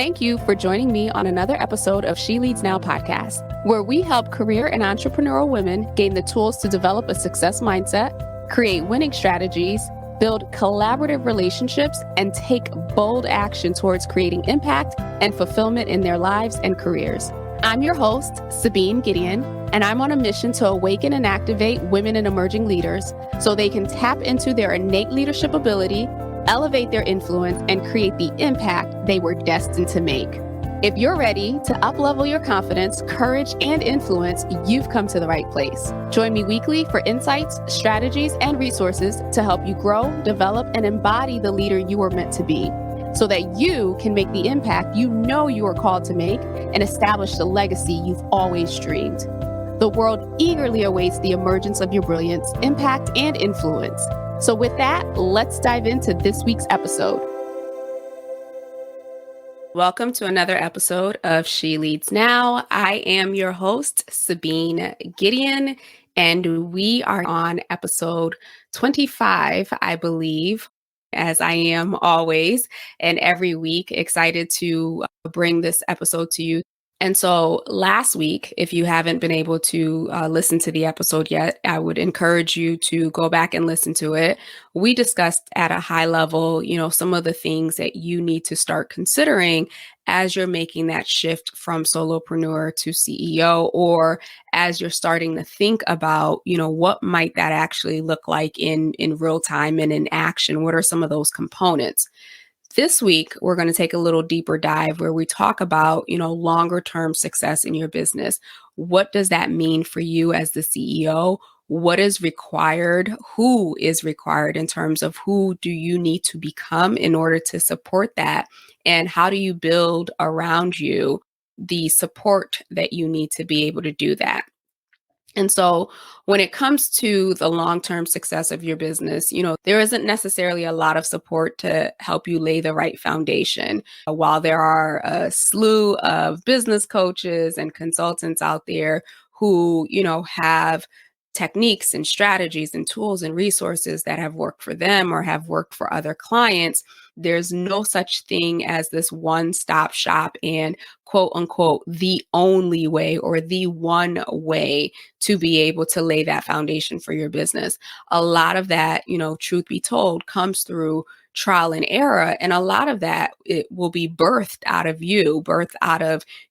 Thank you for joining me on another episode of She Leads Now podcast, where we help career and entrepreneurial women gain the tools to develop a success mindset, create winning strategies, build collaborative relationships, and take bold action towards creating impact and fulfillment in their lives and careers. I'm your host, Sabine Gideon, and I'm on a mission to awaken and activate women and emerging leaders so they can tap into their innate leadership ability, elevate their influence, and create the impact they were destined to make. If you're ready to uplevel your confidence, courage, and influence, you've come to the right place. Join me weekly for insights, strategies, and resources to help you grow, develop, and embody the leader you were meant to be, so that you can make the impact you know you are called to make and establish the legacy you've always dreamed. The world eagerly awaits the emergence of your brilliance, impact, and influence. So with that, let's dive into this week's episode. Welcome to another episode of She Leads Now. I am your host, Sabine Gideon, and we are on episode 25, I believe, as I am always, and every week, excited to bring this episode to you. And so last week, if you haven't been able to listen to the episode yet, I would encourage you to go back and listen to it. We discussed at a high level, some of the things that you need to start considering as you're making that shift from solopreneur to CEO, or as you're starting to think about, what might that actually look like in real time and in action? What are some of those components? This week, we're going to take a little deeper dive where we talk about, longer term success in your business. What does that mean for you as the CEO? What is required? Who is required in terms of who do you need to become in order to support that? And how do you build around you the support that you need to be able to do that? And so when it comes to the long-term success of your business, there isn't necessarily a lot of support to help you lay the right foundation. While there are a slew of business coaches and consultants out there who, have techniques and strategies and tools and resources that have worked for them or have worked for other clients, there's no such thing as this one-stop shop and quote unquote, the only way or the one way to be able to lay that foundation for your business. A lot of that, truth be told, comes through trial and error. And a lot of that, it will be birthed out of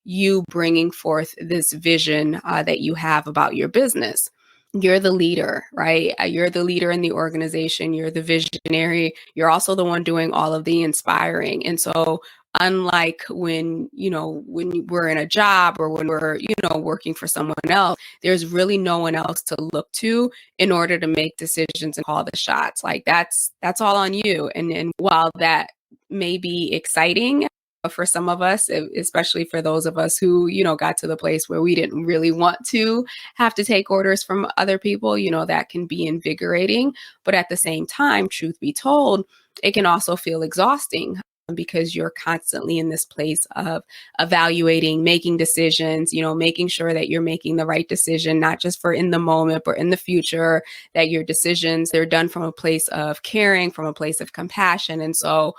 you bringing forth this vision that you have about your business. You're the leader, right? You're the leader in the organization. You're the visionary. You're also the one doing all of the inspiring. And so unlike when we're in a job or when we're, working for someone else, there's really no one else to look to in order to make decisions and call the shots. Like that's all on you. And while that may be exciting for some of us, especially for those of us who, got to the place where we didn't really want to have to take orders from other people, that can be invigorating. But at the same time, truth be told, it can also feel exhausting because you're constantly in this place of evaluating, making decisions, making sure that you're making the right decision, not just for in the moment, but in the future, that your decisions, they're done from a place of caring, from a place of compassion. And so,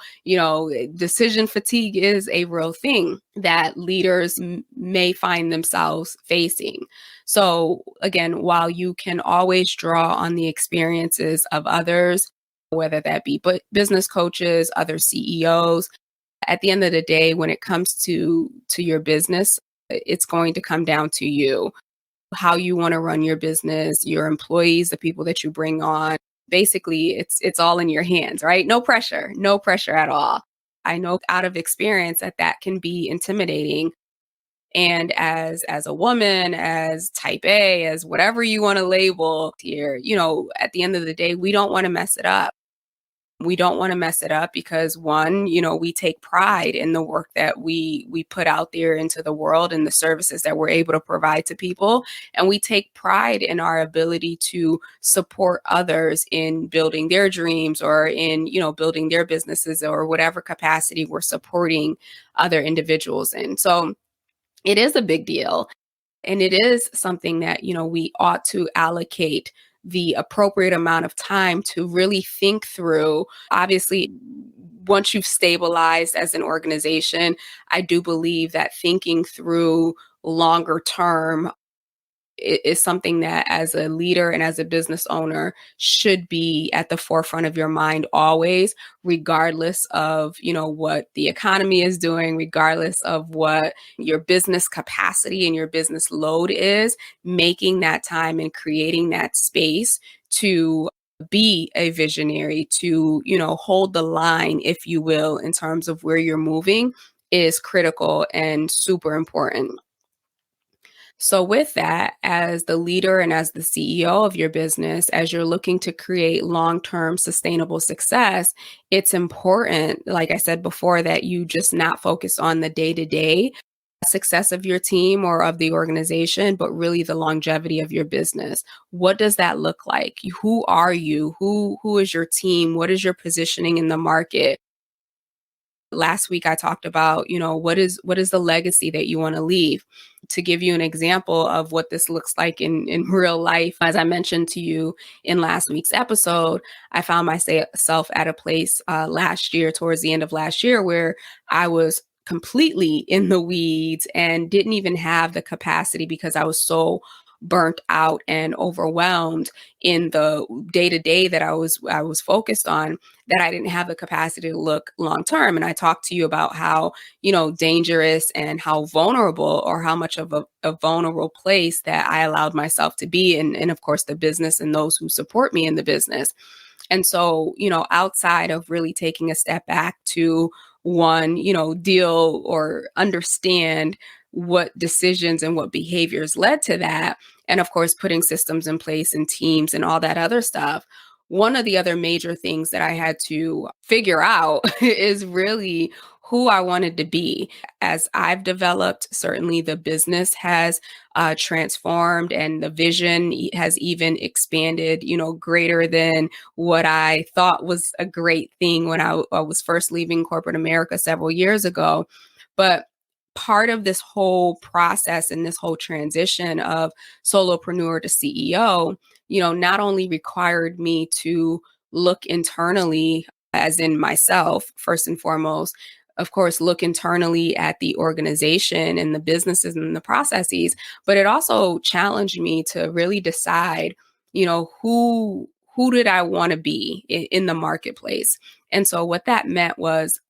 decision fatigue is a real thing that leaders may find themselves facing. So again, while you can always draw on the experiences of others, whether that be business coaches, other CEOs. At the end of the day, when it comes to your business, it's going to come down to you, how you want to run your business, your employees, the people that you bring on. Basically, it's all in your hands, right? No pressure at all. I know out of experience that can be intimidating. And as a woman, as type A, as whatever you want to label here, at the end of the day, we don't want to mess it up. We don't want to mess it up because one, we take pride in the work that we put out there into the world and the services that we're able to provide to people. And we take pride in our ability to support others in building their dreams or in, building their businesses or whatever capacity we're supporting other individuals in. So it is a big deal. And it is something that, we ought to allocate the appropriate amount of time to really think through. Obviously, once you've stabilized as an organization, I do believe that thinking through longer term is something that as a leader and as a business owner should be at the forefront of your mind always, regardless of, what the economy is doing, regardless of what your business capacity and your business load is, making that time and creating that space to be a visionary, to, hold the line, if you will, in terms of where you're moving is critical and super important. So, with that, as the leader and as the CEO of your business, as you're looking to create long term sustainable success, it's important, like I said before, that you just not focus on the day to day success of your team or of the organization, but really the longevity of your business. What does that look like? Who are you? Who is your team? What is your positioning in the market? Last week I talked about, what is the legacy that you want to leave? To give you an example of what this looks like in real life, as I mentioned to you in last week's episode, I found myself at a place last year, towards the end of last year, where I was completely in the weeds and didn't even have the capacity because I was so burnt out and overwhelmed in the day to day that I was focused on, that I didn't have the capacity to look long term. And I talked to you about how, dangerous and how vulnerable, or how much of a vulnerable place that I allowed myself to be in, and of course, the business and those who support me in the business. And so, outside of really taking a step back to one, deal or understand what decisions and what behaviors led to that, and of course, putting systems in place and teams and all that other stuff. One of the other major things that I had to figure out is really who I wanted to be. As I've developed, certainly the business has transformed, and the vision has even expanded, greater than what I thought was a great thing when I was first leaving corporate America several years ago. But part of this whole process and this whole transition of solopreneur to CEO, not only required me to look internally, as in myself, first and foremost, of course, look internally at the organization and the businesses and the processes, but it also challenged me to really decide, who did I want to be in the marketplace. And so what that meant was,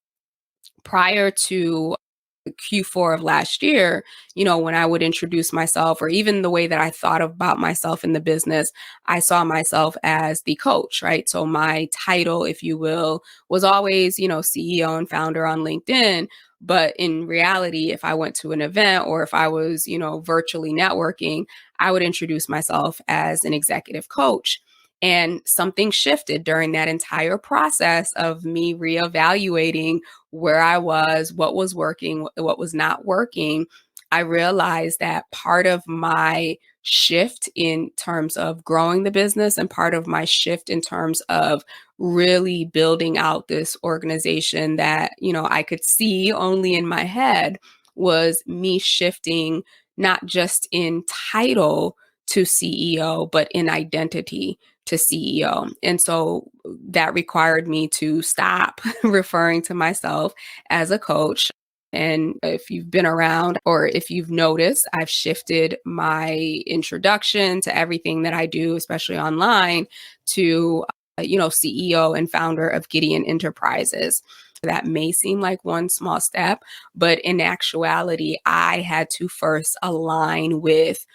prior to Q4 of last year, when I would introduce myself, or even the way that I thought about myself in the business, I saw myself as the coach, right? So my title, if you will, was always, CEO and founder on LinkedIn. But in reality, if I went to an event, or if I was, virtually networking, I would introduce myself as an executive coach. And something shifted during that entire process of me reevaluating where I was, what was working, what was not working. I realized that part of my shift in terms of growing the business, and part of my shift in terms of really building out this organization that, I could see only in my head, was me shifting not just in title to CEO, but in identity to CEO. And so that required me to stop referring to myself as a coach. And if you've been around, or if you've noticed, I've shifted my introduction to everything that I do, especially online, to, CEO and founder of Gideon Enterprises. That may seem like one small step, but in actuality, I had to first align with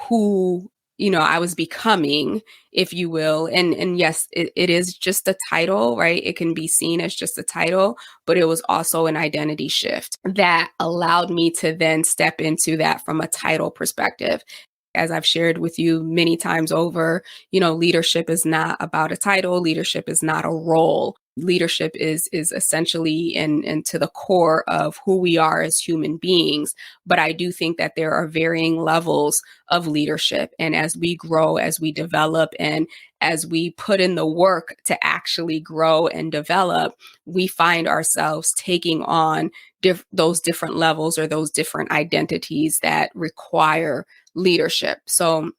who, I was becoming, if you will. And yes, it is just a title, right? It can be seen as just a title, but it was also an identity shift that allowed me to then step into that from a title perspective. As I've shared with you many times over, leadership is not about a title. Leadership is not a role. Leadership is essentially and to the core of who we are as human beings. But I do think that there are varying levels of leadership. And as we grow, as we develop, and as we put in the work to actually grow and develop, we find ourselves taking on those different levels, or those different identities that require leadership. So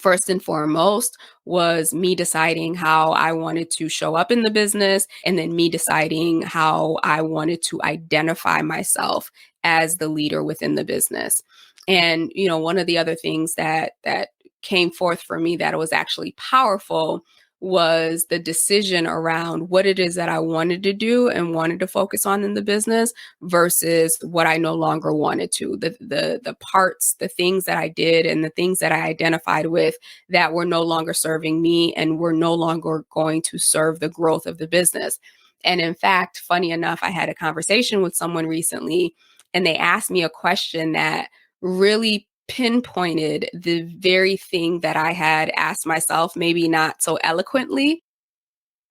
First and foremost was me deciding how I wanted to show up in the business, and then me deciding how I wanted to identify myself as the leader within the business. And one of the other things that came forth for me that was actually powerful was the decision around what it is that I wanted to do and wanted to focus on in the business versus what I no longer wanted to. The parts, the things that I did and the things that I identified with that were no longer serving me and were no longer going to serve the growth of the business. And in fact, funny enough, I had a conversation with someone recently and they asked me a question that really pinpointed the very thing that I had asked myself, maybe not so eloquently,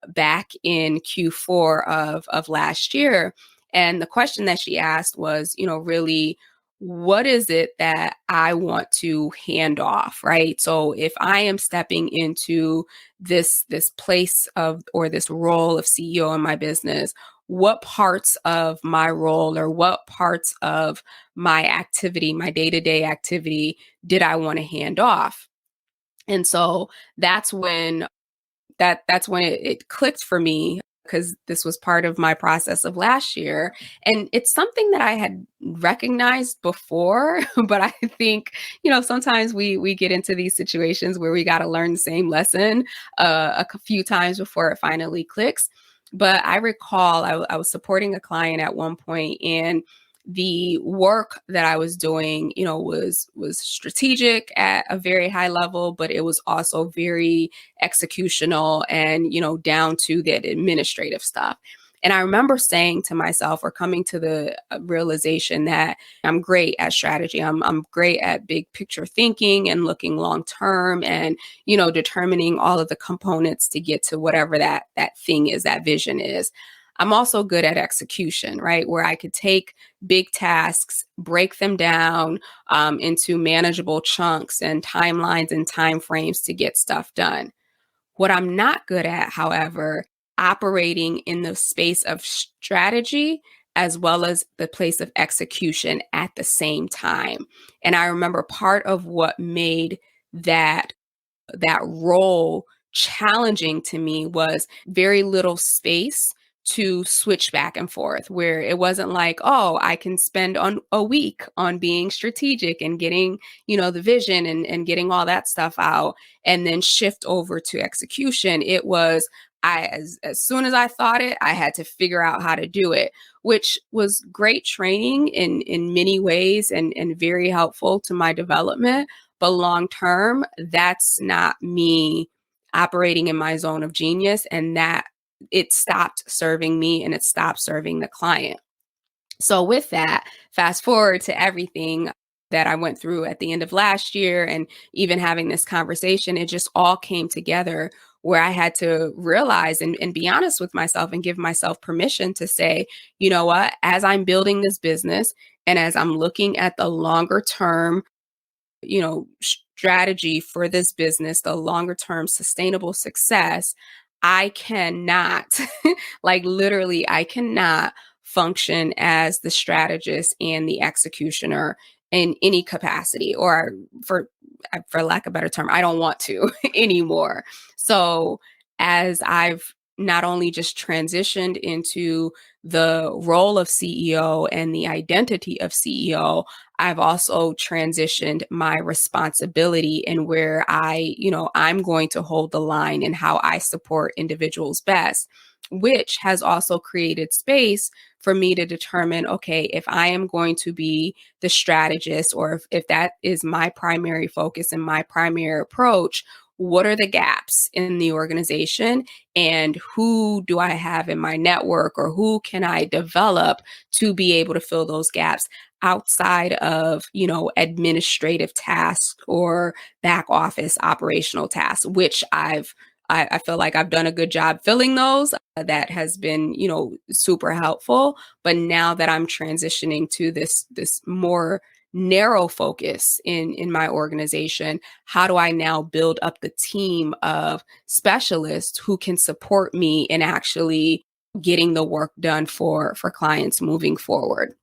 back in Q4 of last year. And the question that she asked was, really, what is it that I want to hand off, right? So if I am stepping into this place of or this role of CEO in my business, what parts of my role or what parts of my activity, my day-to-day activity, did I want to hand off? And so that's when it clicked for me because this was part of my process of last year. And it's something that I had recognized before, but I think, sometimes we get into these situations where we got to learn the same lesson few times before it finally clicks. But I recall I was supporting a client at one point, and the work that I was doing, was strategic at a very high level, but it was also very executional and, down to the administrative stuff. And I remember saying to myself or coming to the realization that I'm great at strategy. I'm great at big picture thinking and looking long term and, determining all of the components to get to whatever that thing is, that vision is. I'm also good at execution, right? Where I could take big tasks, break them down into manageable chunks and timelines and timeframes to get stuff done. What I'm not good at, however, operating in the space of strategy as well as the place of execution at the same time. And I remember part of what made that role challenging to me was very little space to switch back and forth, where it wasn't like, oh, I can spend on a week on being strategic and getting, the vision and getting all that stuff out and then shift over to execution. It was as soon as I thought it, I had to figure out how to do it, which was great training in many ways and very helpful to my development. But long term, that's not me operating in my zone of genius. And that it stopped serving me and it stopped serving the client. So, with that, fast forward to everything that I went through at the end of last year and even having this conversation, it just all came together where I had to realize and be honest with myself and give myself permission to say, you know what, as I'm building this business and as I'm looking at the longer term strategy for this business, the longer term sustainable success, I cannot, like literally, I cannot function as the strategist and the executioner in any capacity, or for lack of a better term, I don't want to anymore. So as I've not only just transitioned into the role of CEO and the identity of CEO, I've also transitioned my responsibility and where I'm going to hold the line and how I support individuals best, which has also created space for me to determine, okay, if I am going to be the strategist or if that is my primary focus and my primary approach, what are the gaps in the organization and who do I have in my network or who can I develop to be able to fill those gaps outside of, administrative tasks or back office operational tasks, which I feel like I've done a good job filling those. That has been, super helpful. But now that I'm transitioning to this more narrow focus in my organization, how do I now build up the team of specialists who can support me in actually getting the work done for clients moving forward?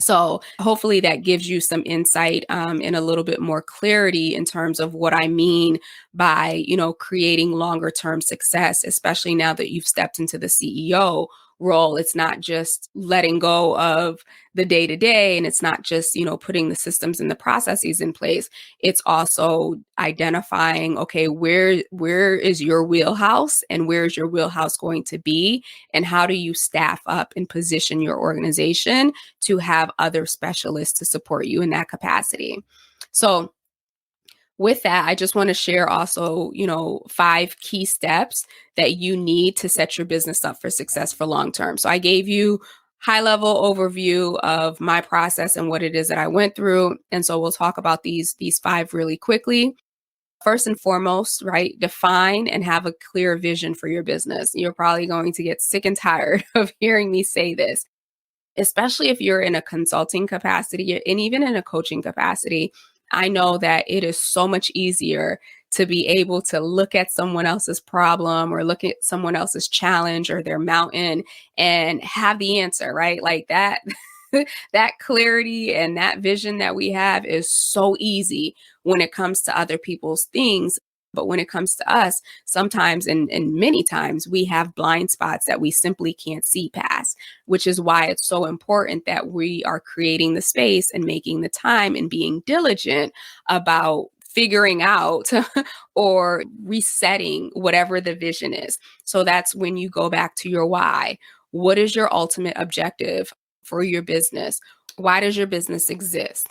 So hopefully that gives you some insight and a little bit more clarity in terms of what I mean by, creating longer term success, especially now that you've stepped into the CEO role. It's not just letting go of the day to day, and it's not just, putting the systems and the processes in place. It's also identifying, okay, where is your wheelhouse and where is your wheelhouse going to be, and how do you staff up and position your organization to have other specialists to support you in that capacity. So with that, I just want to share also, 5 key steps that you need to set your business up for success for long term. So I gave you high level overview of my process and what it is that I went through. And so we'll talk about these 5 really quickly. First and foremost, right? Define and have a clear vision for your business. You're probably going to get sick and tired of hearing me say this, especially if you're in a consulting capacity and even in a coaching capacity. I know that it is so much easier to be able to look at someone else's problem or look at someone else's challenge or their mountain and have the answer, right? Like that. That clarity and that vision that we have is so easy when it comes to other people's things. But when it comes to us, sometimes and many times we have blind spots that we simply can't see past, which is why it's so important that we are creating the space and making the time and being diligent about figuring out or resetting whatever the vision is. So that's when you go back to your why. What is your ultimate objective for your business? Why does your business exist?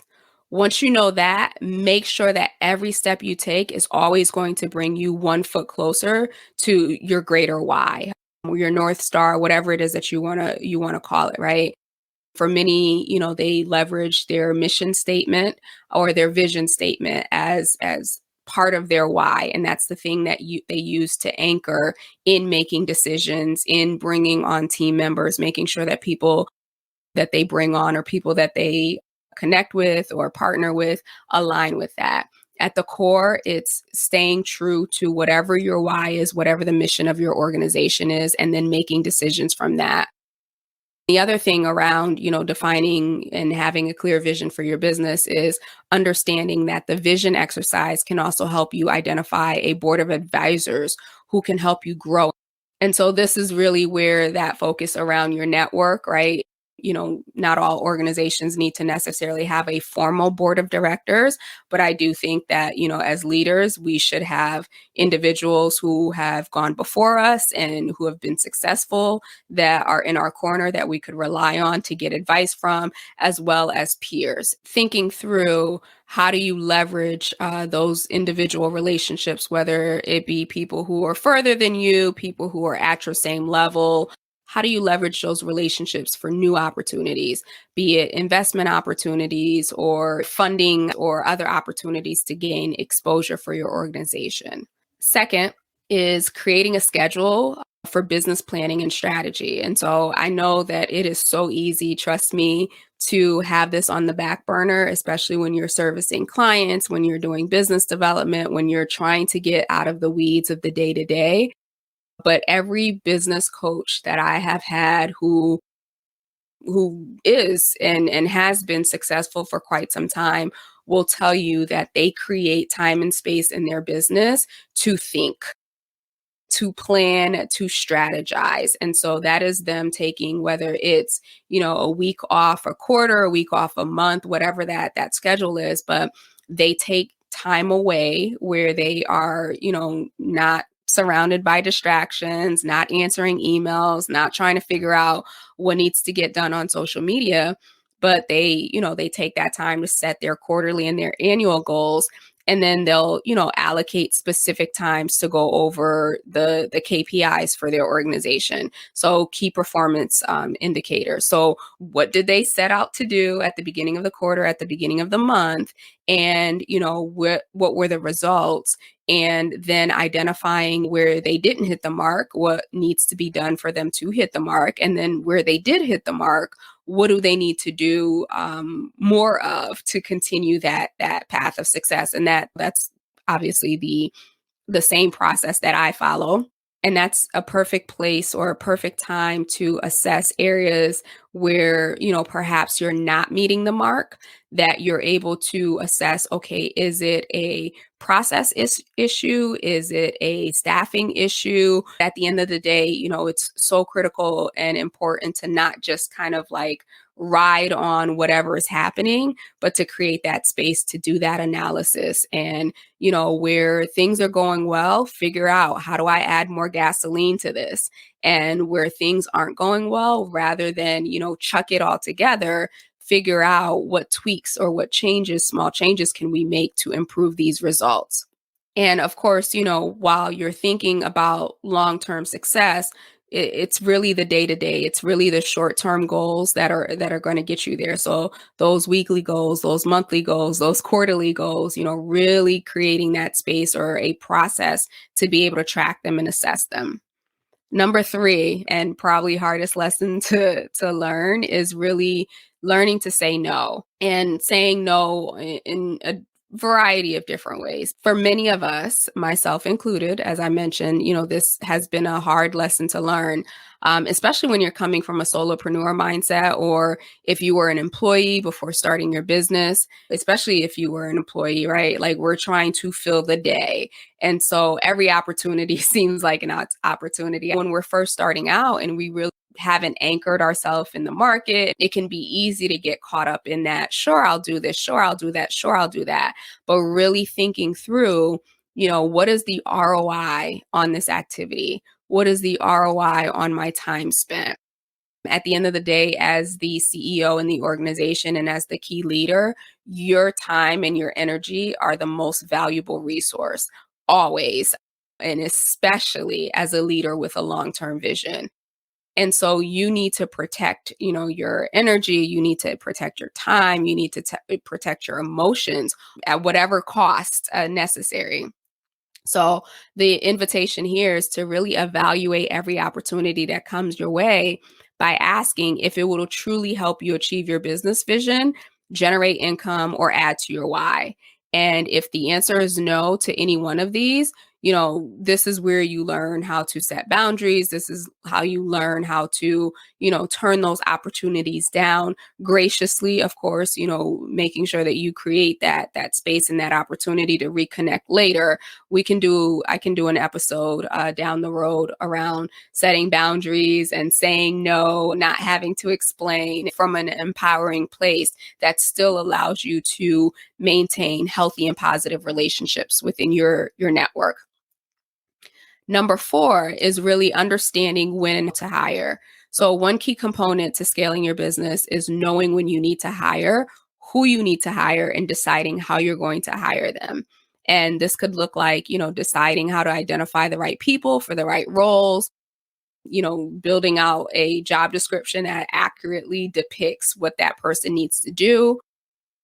Once you know that, make sure that every step you take is always going to bring you 1 foot closer to your greater why, or your North Star, whatever it is that you want to call it, right? For many, they leverage their mission statement or their vision statement as part of their why, and that's the thing that they use to anchor in making decisions, in bringing on team members, making sure that people that they bring on or people that they connect with or partner with align with that. At the core, it's staying true to whatever your why is, whatever the mission of your organization is, and then making decisions from that. The other thing around, defining and having a clear vision for your business is understanding that the vision exercise can also help you identify a board of advisors who can help you grow. And so this is really where that focus around your network, right? Not all organizations need to necessarily have a formal board of directors, but I do think that, as leaders, we should have individuals who have gone before us and who have been successful that are in our corner that we could rely on to get advice from, as well as peers. Thinking through how do you leverage those individual relationships, whether it be people who are further than you, people who are at your same level. How do you leverage those relationships for new opportunities, be it investment opportunities or funding or other opportunities to gain exposure for your organization? Second is creating a schedule for business planning and strategy. And so I know that it is so easy, trust me, to have this on the back burner, especially when you're servicing clients, when you're doing business development, when you're trying to get out of the weeds of the day to day. But every business coach that I have had who is and has been successful for quite some time will tell you that they create time and space in their business to think, to plan, to strategize. And so that is them taking, whether it's, a week off a quarter, a week off a month, whatever that schedule is, but they take time away where they are, not surrounded by distractions, not answering emails, not trying to figure out what needs to get done on social media, but they take that time to set their quarterly and their annual goals, and then they'll allocate specific times to go over the KPIs for their organization, so key performance indicators. So what did they set out to do at the beginning of the quarter, at the beginning of the month, and what were the results, and then identifying where they didn't hit the mark, what needs to be done for them to hit the mark, and then where they did hit the mark, what do they need to do more of to continue that path of success. And that's obviously the same process that I follow. And that's a perfect place or a perfect time to assess areas where, perhaps you're not meeting the mark, that you're able to assess, okay, is it a issue? Is it a staffing issue? At the end of the day, it's so critical and important to not just kind of like ride on whatever is happening, but to create that space to do that analysis. And where things are going well, figure out, how do I add more gasoline to this? And where things aren't going well, rather than, chuck it all together, figure out what tweaks or what changes, small changes can we make to improve these results. And of course, while you're thinking about long-term success, it's really the day to day. It's really the short-term goals that are going to get you there. So those weekly goals, those monthly goals, those quarterly goals, really creating that space or a process to be able to track them and assess them. Number 3, and probably hardest lesson to learn, is really learning to say no, and saying no in a variety of different ways. For many of us, myself included, as I mentioned, this has been a hard lesson to learn, especially when you're coming from a solopreneur mindset, or if you were an employee before starting your business, especially if you were an employee, right? Like, we're trying to fill the day. And so every opportunity seems like an opportunity. When we're first starting out and we really haven't anchored ourselves in the market, it can be easy to get caught up in that, sure, I'll do this, sure, I'll do that, sure, I'll do that. But really thinking through, what is the ROI on this activity? What is the ROI on my time spent? At the end of the day, as the CEO in the organization and as the key leader, your time and your energy are the most valuable resource, always, and especially as a leader with a long-term vision. And so you need to protect, your energy, you need to protect your time, you need to protect your emotions at whatever cost necessary. So the invitation here is to really evaluate every opportunity that comes your way by asking if it will truly help you achieve your business vision, generate income, or add to your why. And if the answer is no to any one of these, this is where you learn how to set boundaries. This is how you learn how to, turn those opportunities down graciously, of course, making sure that you create that space and that opportunity to reconnect later. I can do an episode down the road around setting boundaries and saying no, not having to explain, from an empowering place that still allows you to maintain healthy and positive relationships within your network. Number 4 is really understanding when to hire. So one key component to scaling your business is knowing when you need to hire, who you need to hire, and deciding how you're going to hire them. And this could look like, deciding how to identify the right people for the right roles, building out a job description that accurately depicts what that person needs to do,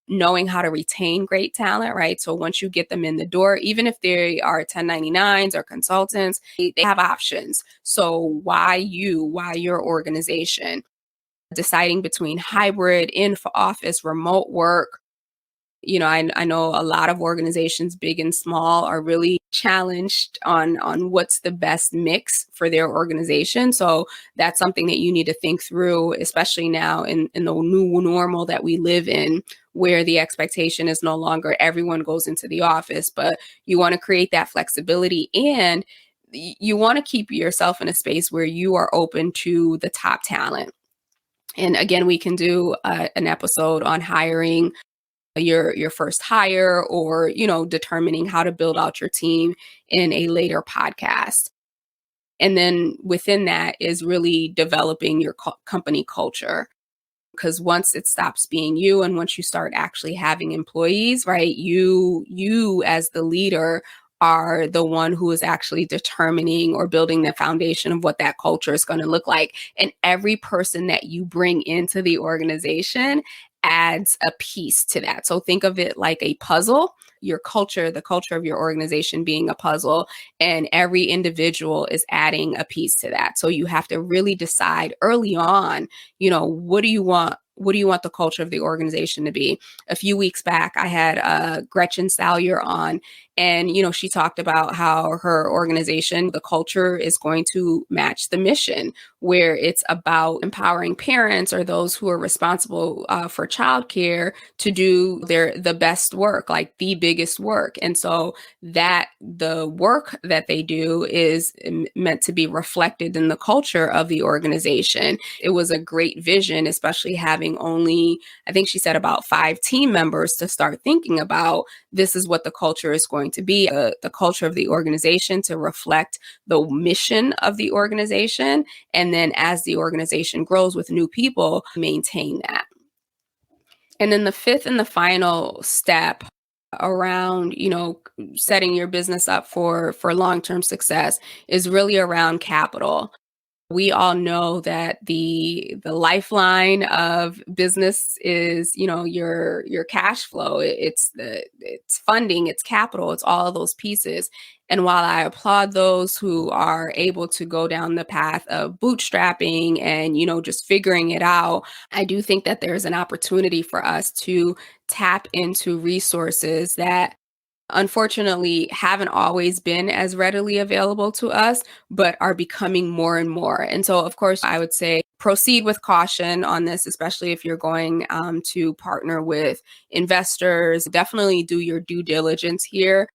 knowing how to retain great talent, right? So once you get them in the door, even if they are 1099s or consultants, they have options. So why you? Why your organization? Deciding between hybrid, in office, remote work. I know a lot of organizations, big and small, are really challenged on what's the best mix for their organization. So that's something that you need to think through, especially now in the new normal that we live in, where the expectation is no longer everyone goes into the office, but you want to create that flexibility, and you want to keep yourself in a space where you are open to the top talent. And again, we can do an episode on hiring your first hire, or determining how to build out your team in a later podcast. And then within that is really developing your company culture, because once it stops being you and once you start actually having employees, right, you as the leader are the one who is actually determining or building the foundation of what that culture is going to look like. And every person that you bring into the organization adds a piece to that. So think of it like a puzzle, your culture, the culture of your organization being a puzzle, and every individual is adding a piece to that. So you have to really decide early on, what do you want? What do you want the culture of the organization to be? A few weeks back, I had Gretchen Salyer on, And, she talked about how her organization, the culture is going to match the mission, where it's about empowering parents or those who are responsible for childcare to do the best work, like the biggest work. And so that the work that they do is meant to be reflected in the culture of the organization. It was a great vision, especially having only, I think she said, about 5 team members to start thinking about this is what the culture is going to be, the culture of the organization to reflect the mission of the organization. And then as the organization grows with new people, maintain that. And then the fifth and the final step around, setting your business up for long-term success is really around capital. We all know that the lifeline of business is, your cash flow. It's funding, it's capital, it's all of those pieces. And while I applaud those who are able to go down the path of bootstrapping and, just figuring it out, I do think that there's an opportunity for us to tap into resources that unfortunately haven't always been as readily available to us, but are becoming more and more. And so, of course, I would say proceed with caution on this, especially if you're going to partner with investors. Definitely do your due diligence here.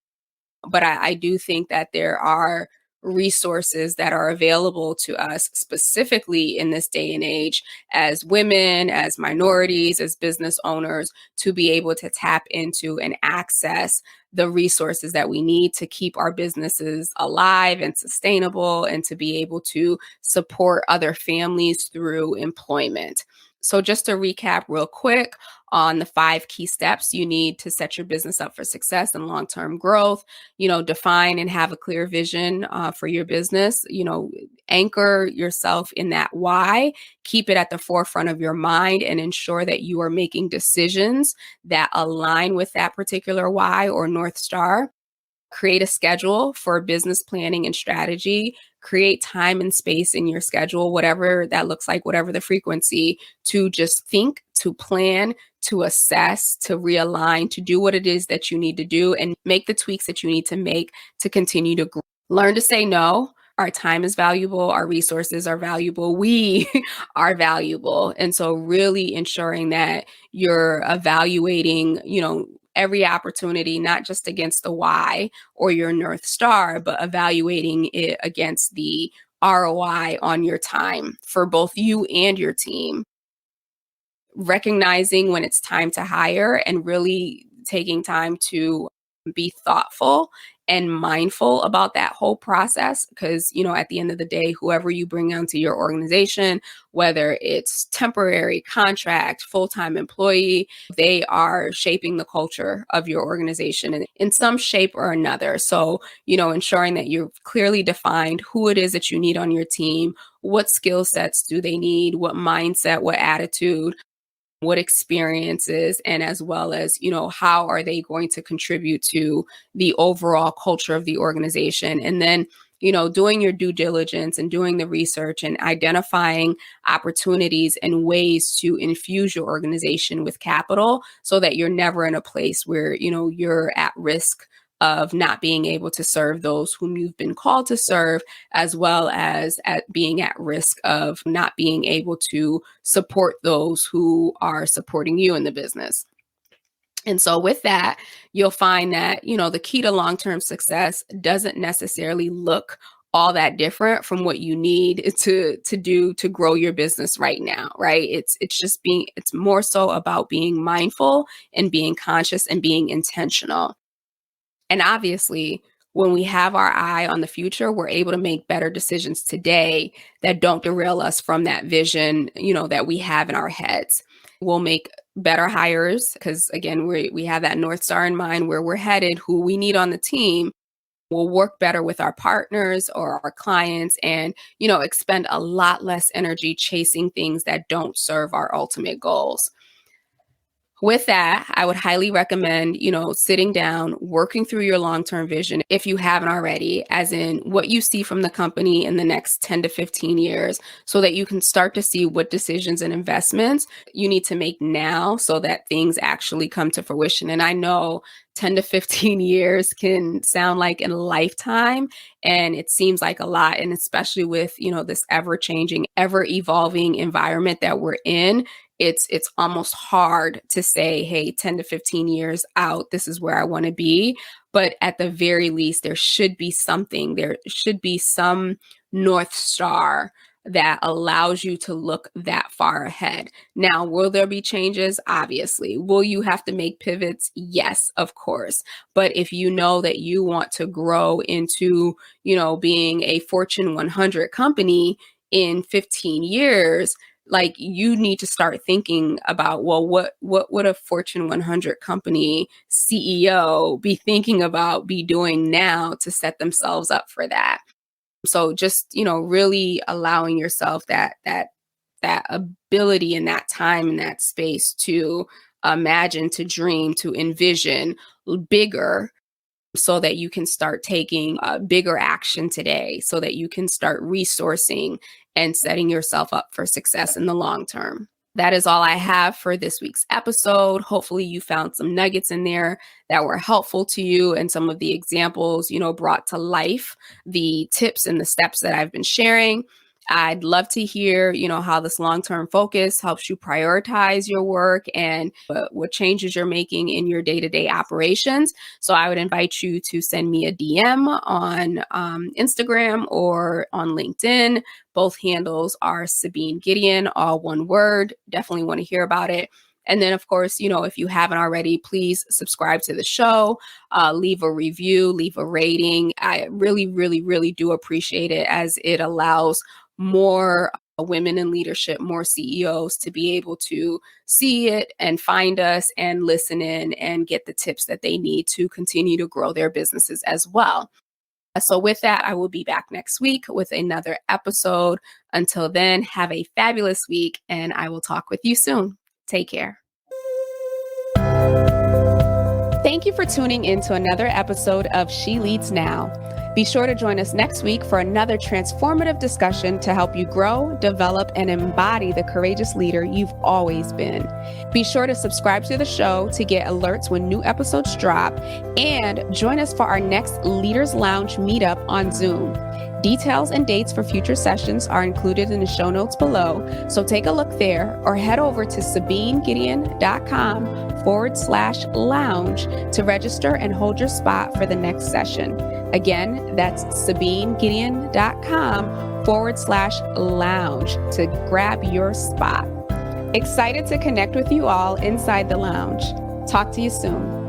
But I do think that there are resources that are available to us specifically in this day and age as women, as minorities, as business owners, to be able to tap into and access the resources that we need to keep our businesses alive and sustainable and to be able to support other families through employment. So just to recap real quick on the 5 key steps you need to set your business up for success and long-term growth, define and have a clear vision for your business, anchor yourself in that why, keep it at the forefront of your mind and ensure that you are making decisions that align with that particular why or North Star. Create a schedule for business planning and strategy. Create time and space in your schedule, whatever that looks like, whatever the frequency, to just think, to plan, to assess, to realign, to do what it is that you need to do and make the tweaks that you need to make to continue to grow. Learn to say no. Our time is valuable. Our resources are valuable. We are valuable. And so really ensuring that you're evaluating, every opportunity, not just against the why or your North Star, but evaluating it against the ROI on your time for both you and your team. Recognizing when it's time to hire and really taking time to be thoughtful and mindful about that whole process because, at the end of the day, whoever you bring onto your organization, whether it's temporary, contract, full-time employee, they are shaping the culture of your organization in some shape or another. So, ensuring that you've clearly defined who it is that you need on your team, what skill sets do they need, what mindset, what attitude, what experiences, and as well as, how are they going to contribute to the overall culture of the organization? And then, doing your due diligence and doing the research and identifying opportunities and ways to infuse your organization with capital so that you're never in a place where, you're at risk of not being able to serve those whom you've been called to serve, as well as being at risk of not being able to support those who are supporting you in the business. And so with that, you'll find that, the key to long-term success doesn't necessarily look all that different from what you need to do to grow your business right now, right? It's more so about being mindful and being conscious and being intentional. And obviously, when we have our eye on the future, we're able to make better decisions today that don't derail us from that vision, that we have in our heads. We'll make better hires because, again, we have that North Star in mind where we're headed, who we need on the team. We'll work better with our partners or our clients and, expend a lot less energy chasing things that don't serve our ultimate goals. With that, I would highly recommend, sitting down, working through your long-term vision if you haven't already, as in what you see from the company in the next 10 to 15 years, so that you can start to see what decisions and investments you need to make now so that things actually come to fruition. And I know 10 to 15 years can sound like a lifetime, and it seems like a lot. And especially with, this ever changing, ever evolving environment that we're in, it's almost hard to say, hey, 10 to 15 years out, this is where I want to be. But at the very least, there should be something, there should be some North Star that allows you to look that far ahead. Now, will there be changes? Obviously. Will you have to make pivots? Yes, of course. But if you know that you want to grow into, being a Fortune 100 company in 15 years, like, you need to start thinking about, well, what would a Fortune 100 company CEO be thinking about, be doing now to set themselves up for that? So just, really allowing yourself that ability and that time and that space to imagine, to dream, to envision bigger, so that you can start taking bigger action today, so that you can start resourcing and setting yourself up for success in the long term. That is all I have for this week's episode. Hopefully you found some nuggets in there that were helpful to you, and some of the examples, brought to life the tips and the steps that I've been sharing. I'd love to hear, how this long-term focus helps you prioritize your work, and what changes you're making in your day-to-day operations. So I would invite you to send me a DM on Instagram or on LinkedIn. Both handles are Sabine Gideon, all one word. Definitely want to hear about it. And then, of course, if you haven't already, please subscribe to the show, leave a review, leave a rating. I really, really, really do appreciate it, as it allows more women in leadership, more CEOs to be able to see it and find us and listen in and get the tips that they need to continue to grow their businesses as well. So with that, I will be back next week with another episode. Until then, have a fabulous week, and I will talk with you soon. Take care. Thank you for tuning in to another episode of She Leads Now. Be sure to join us next week for another transformative discussion to help you grow, develop, and embody the courageous leader you've always been. Be sure to subscribe to the show to get alerts when new episodes drop, and join us for our next Leaders Lounge meetup on Zoom. Details and dates for future sessions are included in the show notes below, so take a look there, or head over to SabineGideon.com/lounge to register and hold your spot for the next session. Again, that's SabineGideon.com/lounge to grab your spot. Excited to connect with you all inside the lounge. Talk to you soon.